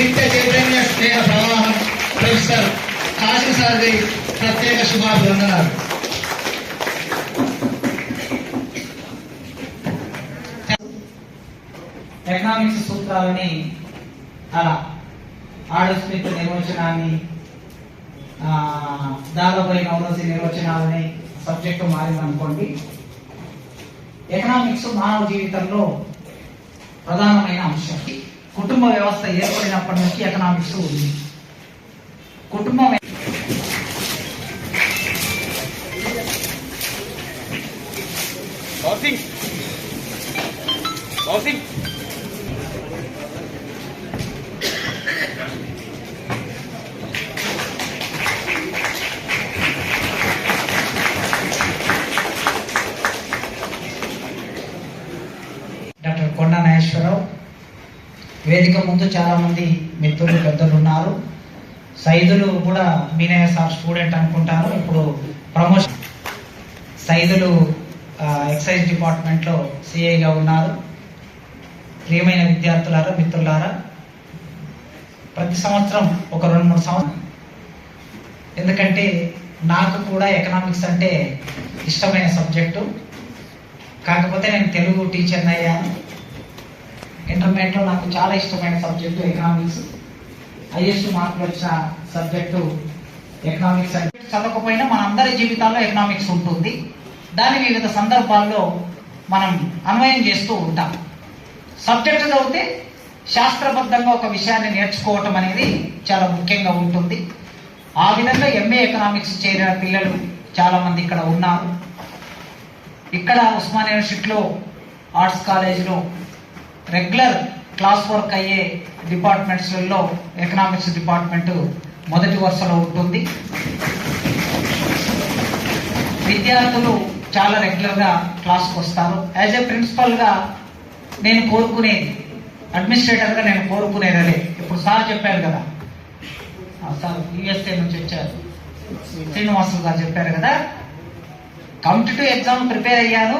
నిత్య చైతన్య స్నేహ ప్రవాహం ప్రొఫెసర్ కాశీ సారథి ప్రత్యేక శుభాభివందనాలు. ఎకనామిక్స్ సూత్రాలని అలా ఆడస్మిత్ నిర్వచనాన్ని దాదాపు నవరసి నిర్వచనాలని సబ్జెక్టు మారిందనుకోండి. ఎకనామిక్స్ మానవ జీవితంలో ప్రధానమైన అంశం. కుటుంబ వ్యవస్థ ఏర్పడినప్పటి నుంచి ఎకనామిక్స్ ఉంది. కుటుంబం డాక్టర్ కొండా నాగేశ్వరరావు, వేదిక ముందు చాలా మంది మిత్రులు పెద్దలు ఉన్నారు. సైదులు కూడా మీనయ్య సార్ స్టూడెంట్ అనుకుంటారు. ఇప్పుడు ప్రమోషన్ సైదులు ఎక్సైజ్ డిపార్ట్మెంట్ లో సిఐగా ఉన్నారు. ప్రియమైన విద్యార్థులారా, మిత్రులారా, ప్రతి సంవత్సరం ఒక 2-3 సంవత్సరం, ఎందుకంటే నాకు కూడా ఎకనామిక్స్ అంటే ఇష్టమైన సబ్జెక్టు. కాకపోతే నేను తెలుగు టీచర్ని అయ్యాను. ఇంటర్మీడియట్లో నాకు చాలా ఇష్టమైన సబ్జెక్టు ఎకనామిక్స్. హైయెస్ట్ మార్కులు వచ్చిన సబ్జెక్టు ఎకనామిక్స్. అంటే చదవకపోయినా మనందరి జీవితాల్లో ఎకనామిక్స్ ఉంటుంది. దాన్ని వివిధ సందర్భాల్లో మనం అన్వయం చేస్తూ ఉంటాం. సబ్జెక్టు చదివితే శాస్త్రబద్ధంగా ఒక విషయాన్ని నేర్చుకోవటం అనేది చాలా ముఖ్యంగా ఉంటుంది. ఆ విధంగా ఎంఏ ఎకనామిక్స్ చేరిన పిల్లలు చాలా మంది ఇక్కడ ఉన్నారు. ఇక్కడ ఉస్మానియా యూనివర్సిటీలో ఆర్ట్స్ కాలేజీలో రెగ్యులర్ క్లాస్ వర్క్ అయ్యే డిపార్ట్మెంట్స్లలో ఎకనామిక్స్ డిపార్ట్మెంట్ మొదటి వరుసలో ఉంటుంది. విద్యార్థులు చాలా రెగ్యులర్గా క్లాస్కి వస్తారు. యాజ్ ఏ ప్రిన్సిపల్గా నేను కోరుకునేది, అడ్మినిస్ట్రేటర్గా నేను కోరుకునేది అదే. ఇప్పుడు సార్ చెప్పారు కదా, సార్ యూఎస్ఏ నుంచి వచ్చారు, శ్రీనివాసులు గారు చెప్పారు కదా, కాంపిటేటివ్ ఎగ్జామ్ ప్రిపేర్ అయ్యాను.